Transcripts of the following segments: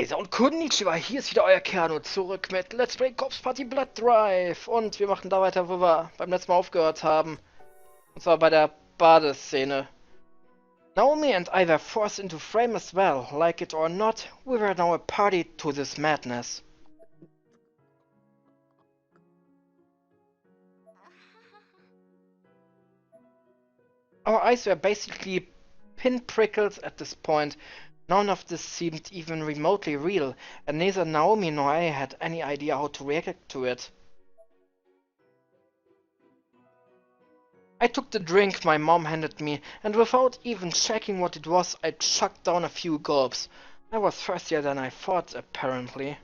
Kaiser und Konnichiwa, hier ist wieder euer Kerno zurück mit Let's Play Corpse Party Blood Drive. Und wir machen da weiter, wo wir beim letzten Mal aufgehört haben. Und zwar bei der Badeszene. Naomi and I were forced into frame as well. Like it or not, we were now a party to this madness. Our eyes were basically pinprickles at this point. None of this seemed even remotely real, and neither Naomi nor I had any idea how to react to it. I took the drink my mom handed me, and without even checking what it was, I chugged down a few gulps. I was thirstier than I thought, apparently.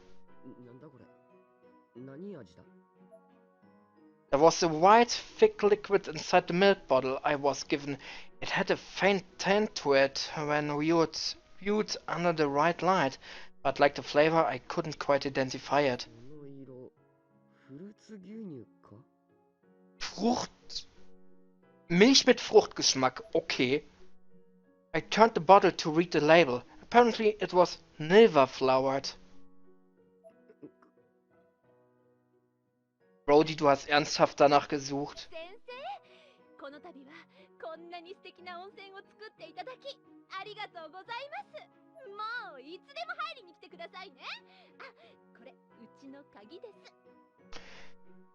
There was a white, thick liquid inside the milk bottle I was given. It had a faint tint to it when viewed under the right light, but like the flavor, I couldn't quite identify it. Milch mit Fruchtgeschmack, okay. I turned the bottle to read the label. Apparently it was Nilva flowered. Brody, du hast ernsthaft danach gesucht.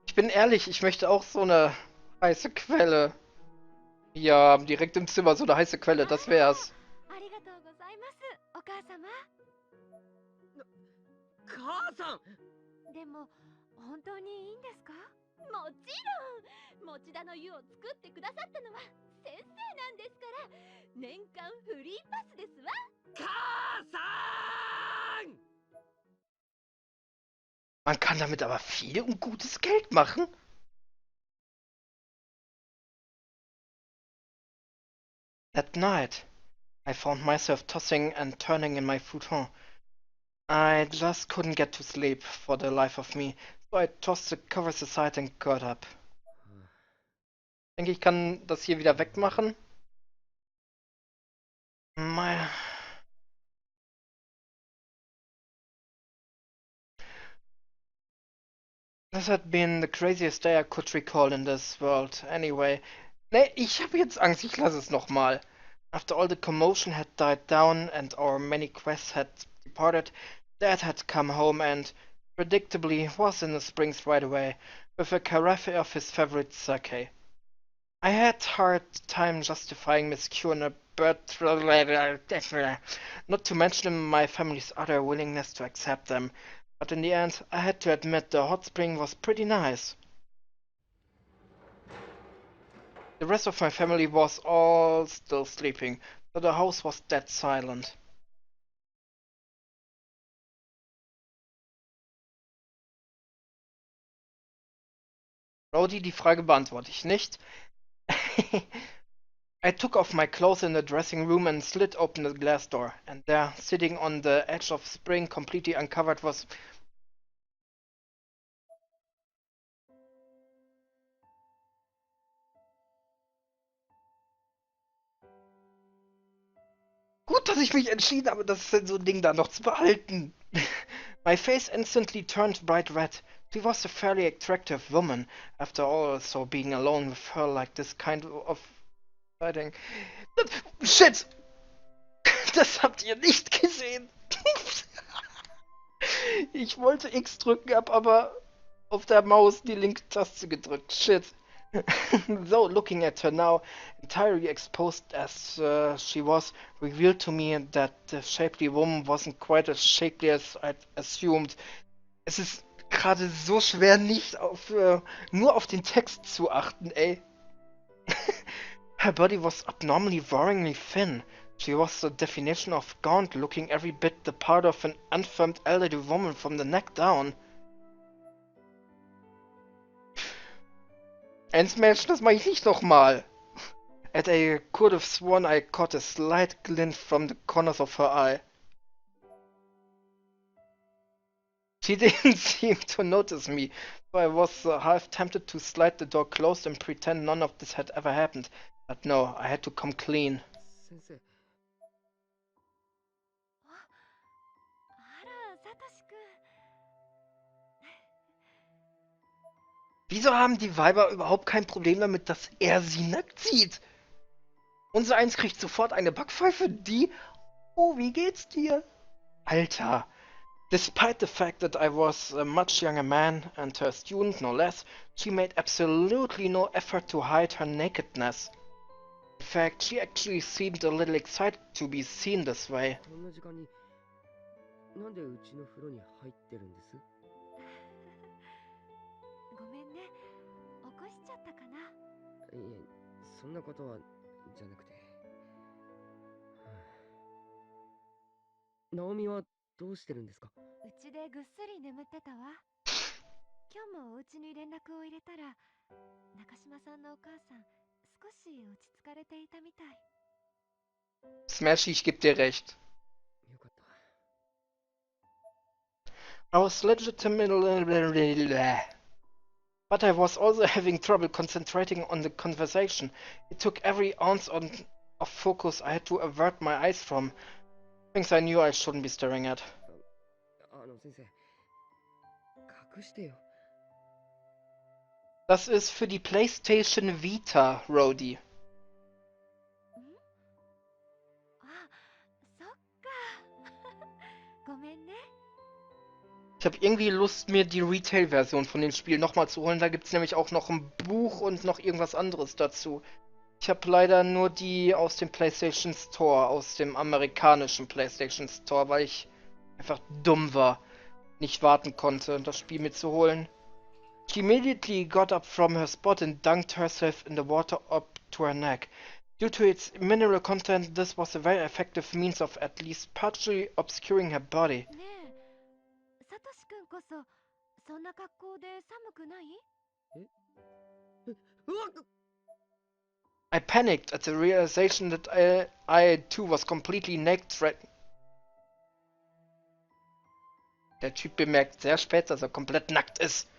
Ich bin ehrlich, ich möchte auch so eine heiße Quelle. Ja, direkt im Zimmer so eine heiße Quelle, das wär's. Man kann damit aber viel und gutes Geld machen. That night, I found myself tossing and turning in my futon. I just couldn't get to sleep for the life of me, so I tossed the covers aside and got up. Ich denke, ich kann das hier wieder wegmachen. This had been the craziest day I could recall in this world. Anyway. Nee, ich habe jetzt Angst, ich lasse es nochmal. After all the commotion had died down and our many quests had departed, Dad had come home and, predictably, was in the springs right away, with a carafe of his favorite sake. I had hard time justifying Miss Kuon, but not to mention my family's utter willingness to accept them. But in the end, I had to admit the hot spring was pretty nice. The rest of my family was all still sleeping, so the house was dead silent. Brody, die Frage beantworte ich nicht. I took off my clothes in the dressing room and slid open the glass door, and there, sitting on the edge of spring, completely uncovered, was... Gut, dass ich mich entschieden habe, das Sensor-Ding da noch zu behalten. My face instantly turned bright red. She was a fairly attractive woman, after all, so being alone with her like this kind of fighting... Shit! Das habt ihr nicht gesehen. Ich wollte X drücken, hab aber auf der Maus die linke Taste gedrückt. Shit. Though looking at her now, entirely exposed as she was, revealed to me that the shapely woman wasn't quite as shapely as I'd assumed. Es ist gerade so schwer, nicht auf nur auf den Text zu achten, ey. Her body was abnormally worryingly thin. She was the definition of gaunt, looking every bit the part of an unformed elderly woman from the neck down. Ein Smash, das mache ich nicht nochmal. And I could have sworn I caught a slight glint from the corners of her eye. She didn't seem to notice me, so I was half tempted to slide the door closed and pretend none of this had ever happened. But no, I had to come clean. Wieso haben die Weiber überhaupt kein Problem damit, dass er sie nackt sieht? Unser Eins kriegt sofort eine Backpfeife, die... Oh, wie geht's dir? Alter. Despite the fact that I was a much younger man and her student no less, she made absolutely no effort to hide her nakedness. In fact, she actually seemed a little excited to be seen this way. こんな時間になんでうちの風呂に入ってるんです？ごめんね。起こしちゃったかな。いえ、そんなことはじゃなくて。ナオミはどうしてるんですか？うちでぐっすり眠ってたわ。今日もお家に連絡を入れたら、中島さんのお母さん、少し落ち着かれていたみたい。Smashy, ich geb dir recht. よかった。I was legitimately... But I was also having trouble concentrating on the conversation. It took every ounce of focus I had to avert my eyes from. Things I knew I shouldn't be staring at. 先生、隠してよ。Das ist für die PlayStation Vita, Rhodey. あ、そっか。ごめんね。Ich habe irgendwie Lust, mir die Retail-Version von dem Spiel nochmal zu holen. Da gibt es nämlich auch noch ein Buch und noch irgendwas anderes dazu. Ich habe leider nur die aus dem PlayStation Store, aus dem amerikanischen PlayStation Store, weil ich einfach dumm war, nicht warten konnte, das Spiel mitzuholen. She immediately got up from her spot and dunked herself in the water up to her neck. Due to its mineral content, this was a very effective means of at least partially obscuring her body. ねえ、サトシ君こそ、そんな格好で寒くない？うわっ！ I panicked at the realization that I too was completely naked. Der Typ bemerkt sehr spät, dass er komplett nackt ist.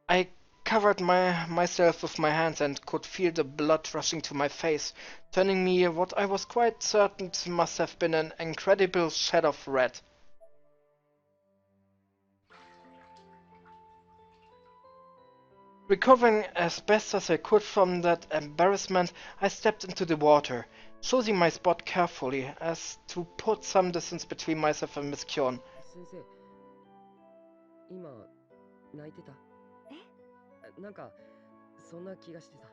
I covered myself with my hands and could feel the blood rushing to my face, turning me what I was quite certain must have been an incredible shade of red. Recovering as best as I could from that embarrassment, I stepped into the water, choosing my spot carefully as to put some distance between myself and Miss Kuon. 先生、今泣いてた？なんかそんな気がしてさ。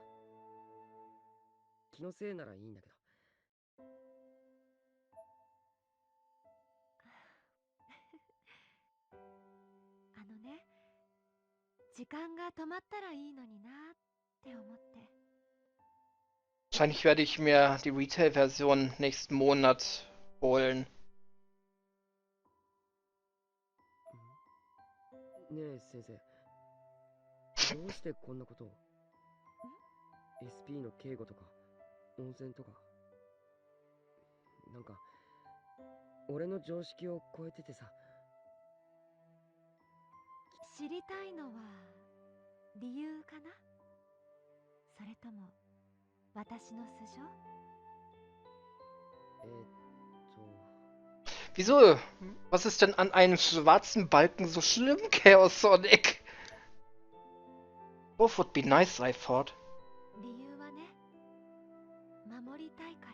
気のせいならいいんだけど。あのね、時間が止まったらいいのになって思って。Wahrscheinlich werde ich mir die Retail-Version nächsten Monat holen. ねえ先生、どうしてこんなことを？ SP の警護とか温泉とか、なんか俺の常識を超えててさ。知りたいのは理由かな？それとも私の素性？ Wieso? Was ist denn an einem schwarzen Balken so schlimm, Chaos Sonic? Both would be nice, I thought. 理由はね、守りたいから。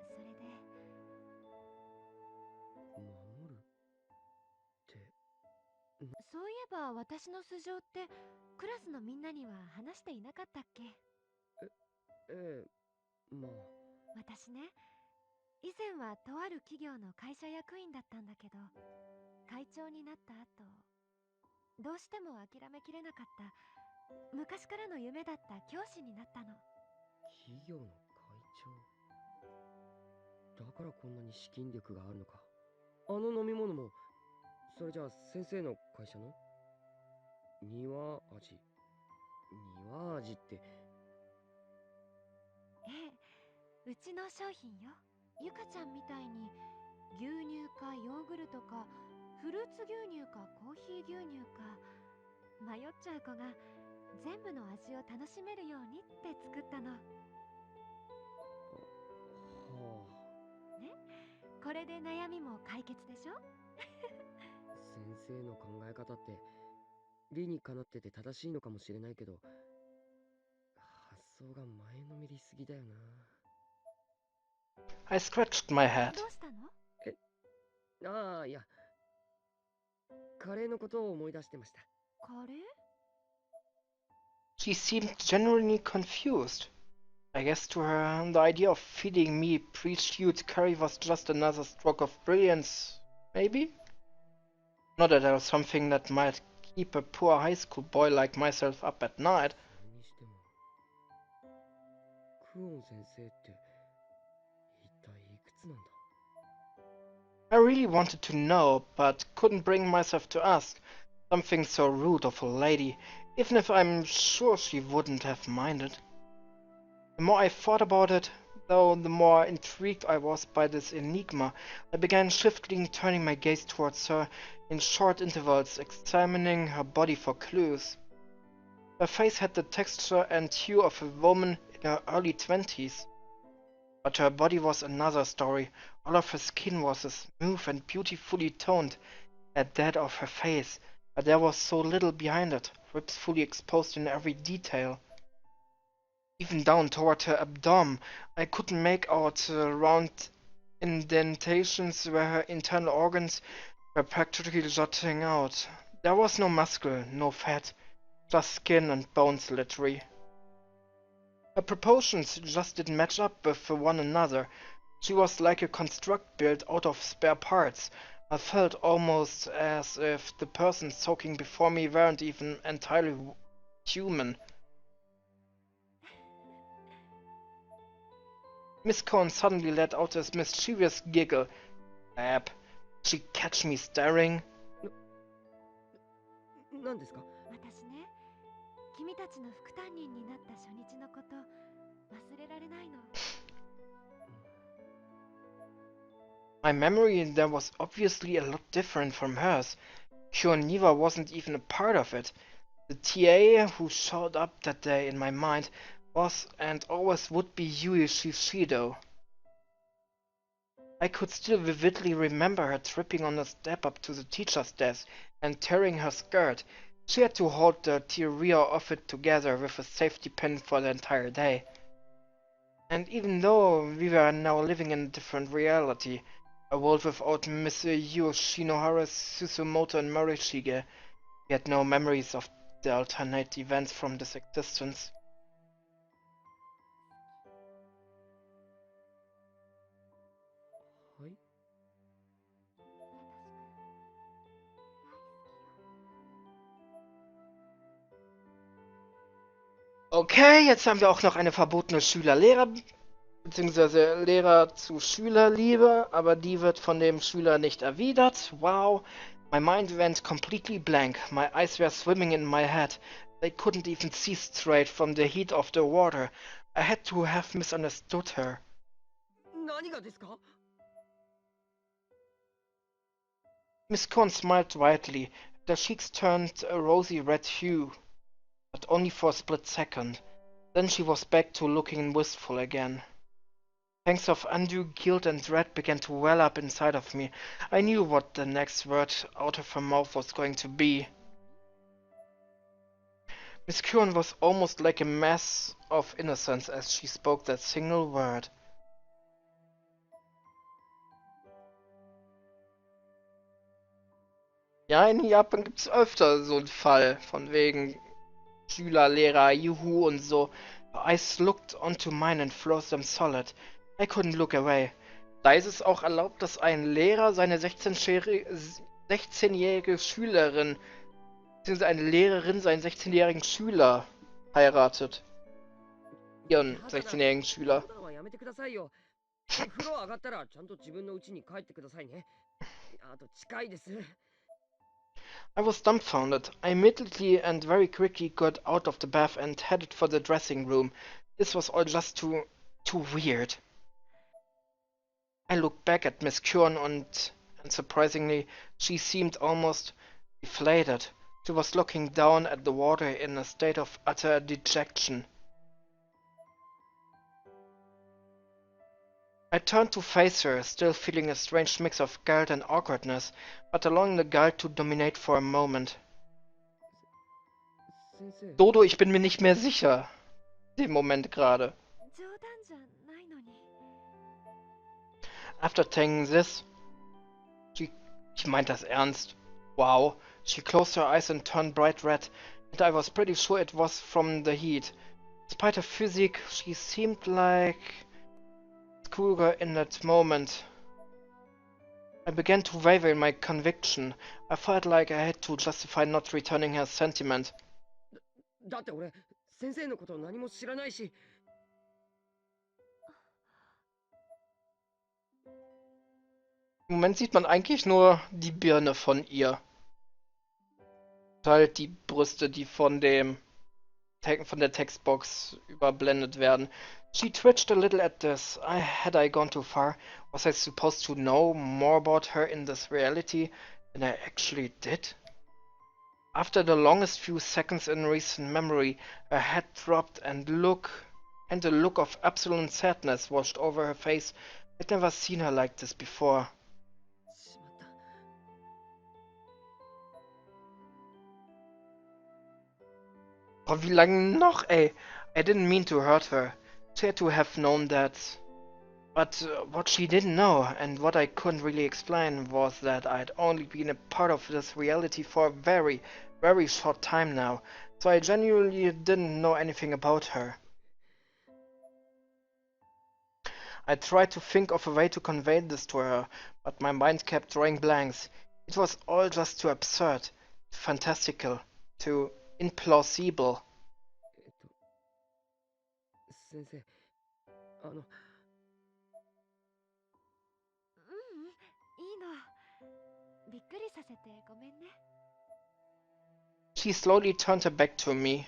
それで守るって。そういえば私の素性ってクラスのみんなには話していなかったっけ？ええ、まあ。私ね、以前はとある企業の会社役員だったんだけど、会長になった後、どうしても諦めきれなかった昔からの夢だった教師になったの。企業の会長だからこんなに資金力があるのか。あの飲み物も、それじゃあ先生の会社の庭味。庭味って。ええ、うちの商品よ。ゆかちゃんみたいに牛乳かヨーグルトかフルーツ牛乳かコーヒー牛乳か迷っちゃう子が全部の味を楽しめるようにって作ったの。はね、ここれで悩みも解決でしょ。先生の考え方って理にかなってて正しいのかもしれないけど、発想が前のめりすぎだよな。I scratched my head. どうしたの？ああ、いや、カレーのことを思い出してました。カレー？ She seemed genuinely confused. I guess to her, the idea of feeding me pre-stewed curry was just another stroke of brilliance, maybe? Not at all something that might keep a poor high school boy like myself up at night. それにしても、クオン先生って一体いくつなんだ？ I really wanted to know, but couldn't bring myself to ask. Something so rude of a lady, even if I'm sure she wouldn't have minded. The more I thought about it, though, the more intrigued I was by this enigma. I began swiftly turning my gaze towards her, in short intervals, examining her body for clues. Her face had the texture and hue of a woman in her early 20s. But her body was another story. All of her skin was as smooth and beautifully toned as that of her face, but there was so little behind it, ribs fully exposed in every detail. Even down toward her abdomen, I couldn't make out round indentations where her internal organs were practically jutting out. There was no muscle, no fat, just skin and bones literally. Her proportions just didn't match up with one another. She was like a construct built out of spare parts. I felt almost as if the persons talking before me weren't even entirely human. Miss Cohn suddenly let out a mischievous giggle. Ab, she catch me staring. 何ですか？私ね、君たちの副担任になった初日のこと忘れられないの。My memory there was obviously a lot different from hers. Kuon neither wasn't even a part of it. The TA who showed up that day in my mind was and always would be Yui Shishido. I could still vividly remember her tripping on the step up to the teacher's desk and tearing her skirt. She had to hold the rear of it together with a safety pin for the entire day. And even though we were now living in a different reality, a world without Miss Yoshinohara, Susumoto and Morishige, we had no memories of the alternate events from this existence. はい。 Okay, jetzt haben wir auch noch eine verbotene Schüler-Lehrer, beziehungsweise Lehrer zu Schülerliebe, aber die wird von dem Schüler nicht erwidert. Wow, my mind went completely blank. My eyes were swimming in my head. They couldn't even see straight from the heat of the water. I had to have misunderstood her. 何がですか？ Miss Cohn smiled widely. Her cheeks turned a rosy red hue, but only for a split second. Then she was back to looking wistful again. Pangs of undue guilt and dread began to well up inside of me. I knew what the next word out of her mouth was going to be. Miss Kuon was almost like a mass of innocence as she spoke that single word. Ja, in Japan gibt's öfter so einen Fall, von wegen Schüler, Lehrer, Juhu und so. Her eyes looked onto mine and froze them solid. I couldn't look away. Da ist es auch erlaubt, dass ein Lehrer seine 16-jährige Schülerin, beziehungsweise eine Lehrerin seinen 16-jährigen Schüler heiratet. Ihren 16-jährigen Schüler. やめてくださいよ。風呂上がったらちゃんと自分の家に帰ってくださいね。あと近いです。 I was dumbfounded. I immediately and very quickly got out of the bath and headed for the dressing room. This was all just too weird. I looked back at Miss Kuon and surprisingly, she seemed almost deflated. She was looking down at the water in a state of utter dejection. I turned to face her, still feeling a strange mix of guilt and awkwardness, but allowing the guilt to dominate for a moment. 先生 Dodo, ich bin mir nicht mehr sicher. Dem Moment gerade. 冗談じゃないのに。 After taking this, she meint das ernst. Wow. She closed her eyes and turned bright red, and I was pretty sure it was from the heat. Despite her physique, she seemed like a schoolgirl in that moment. I began to waver in my conviction. I felt like I had to justify not returning her sentiment. だって俺先生のこと何も知らないし。 Im Moment sieht man eigentlich nur die Birne von ihr. Halt die Brüste, die von der Textbox überblendet werden. She twitched a little at this. Had I gone too far? Was I supposed to know more about her in this reality than I actually did? After the longest few seconds in recent memory, her head dropped and a look of absolute sadness washed over her face. I'd never seen her like this before. しまった。 Oh, wie lange noch, ey? I didn't mean to hurt her. She had to have known that. But what she didn't know, and what I couldn't really explain, was that I'd only been a part of this reality for a very, very short time now. So I genuinely didn't know anything about her. I tried to think of a way to convey this to her, but my mind kept drawing blanks. It was all just too absurd, too fantastical, too implausible. 先生ううん、いいの。びっくりさせてごめんね。 She slowly turned her back to me.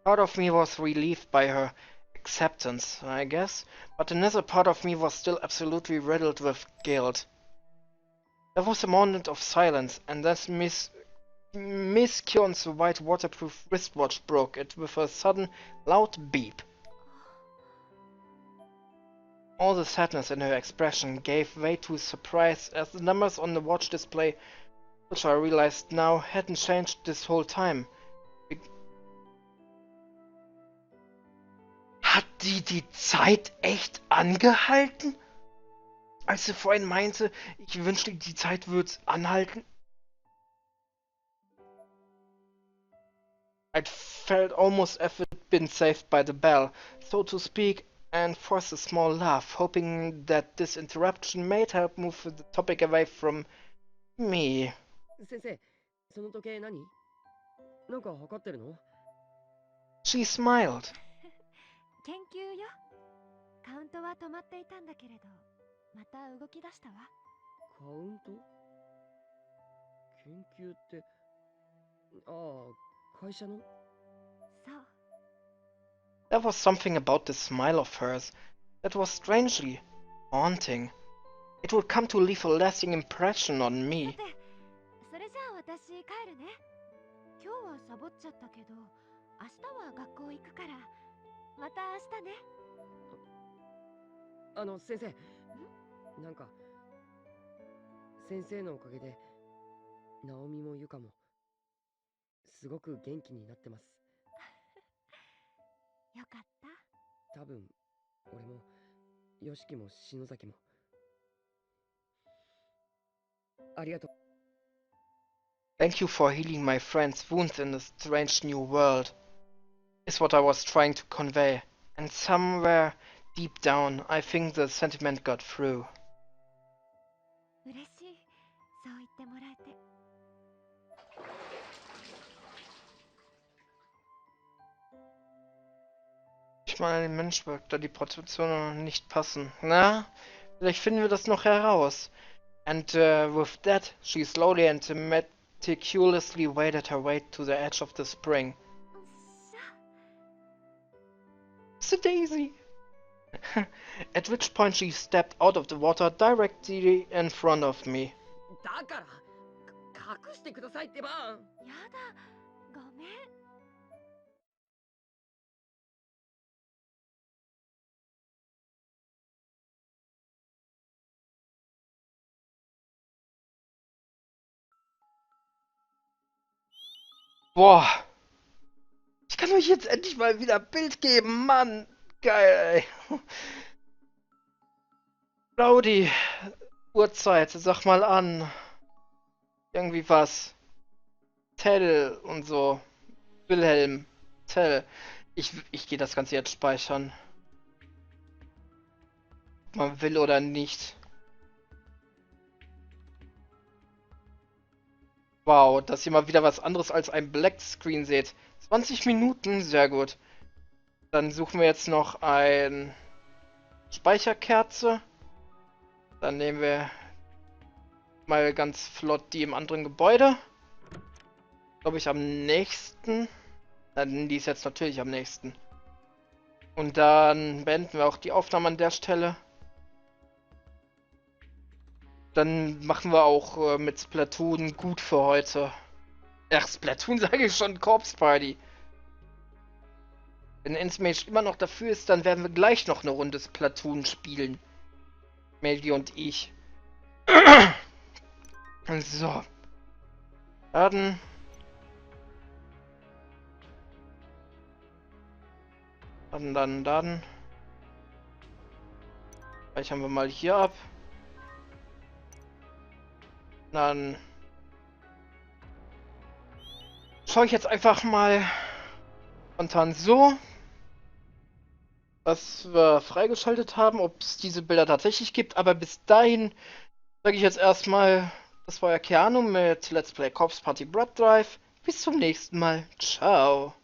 Part of me was relieved by her acceptance, I guess, but another part of me was still absolutely riddled with guilt. There was a moment of silence, and then Miss Kuon's white waterproof wristwatch broke it with a sudden, loud beep. All the sadness in her expression gave way to surprise as the numbers on the watch display, which I realized now hadn't changed this whole time. Hat die Zeit echt angehalten? Als sie vorhin meinte, ich wünschte, die Zeit würde anhalten? I'd felt almost as if I'd been saved by the bell, so to speak, and forced a small laugh, hoping that this interruption might help move the topic away from me. 先生その時計何？なんか測ってるの？ She smiled. 研究よ。カウントは止まっていたんだけれど、また動き出したわ。カウント？研究って、ああ、会社の？そう。 There was something about this smile of hers that was strangely haunting. It would come to leave a lasting impression on さ me. て、それじゃあ私帰るね。今日はサボっちゃったけど、明日は学校行くから、また明日ね。先生なんか先生のおかげでナオミもユカもすごく元気になってます。よかった。多分俺もヨシキも篠崎もありがとう。 Thank you for healing my friend's wounds in this strange new world, is what I was trying to convey. And somewhere deep down, I think the sentiment got through. 嬉しい。そう言ってもらえて。 Ich meine, ein Mensch wirkt, da die Proportionen nicht passen. Na, vielleicht finden wir das noch heraus. And with that, she slowly and meticulously waded her way to the edge of the spring. さ It's a daisy! At which point she stepped out of the water directly in front of me. だから隠してくださいってば。やだ。ごめん。Boah. Ich kann euch jetzt endlich mal wieder Bild geben, Mann. Geil, ey. Claudi, Uhrzeit, sag mal an. Irgendwie was. Tell und so. Wilhelm. Tell. Ich gehe das Ganze jetzt speichern. Ob man will oder nicht. Wow, dass ihr mal wieder was anderes als ein Black Screen seht. 20 Minuten, sehr gut. Dann suchen wir jetzt noch ein Speicherkerze. Dann nehmen wir mal ganz flott die im anderen Gebäude. Glaube ich am nächsten. Dann die ist jetzt natürlich am nächsten. Und dann beenden wir auch die Aufnahme an der Stelle. Dann machen wir auch mit Splatoon gut für heute. Ach, Splatoon sage ich schon, Corpse Party. Wenn Insmage immer noch dafür ist, dann werden wir gleich noch eine Runde Splatoon spielen. Melgi und ich. So. Laden. Dann. Speichern wir mal hier ab. Dann schaue ich jetzt einfach mal spontan so, was wir freigeschaltet haben, ob es diese Bilder tatsächlich gibt. Aber bis dahin sage ich jetzt erstmal, das war ja Keanu mit Let's Play Corpse Party Blood Drive. Bis zum nächsten Mal. Ciao.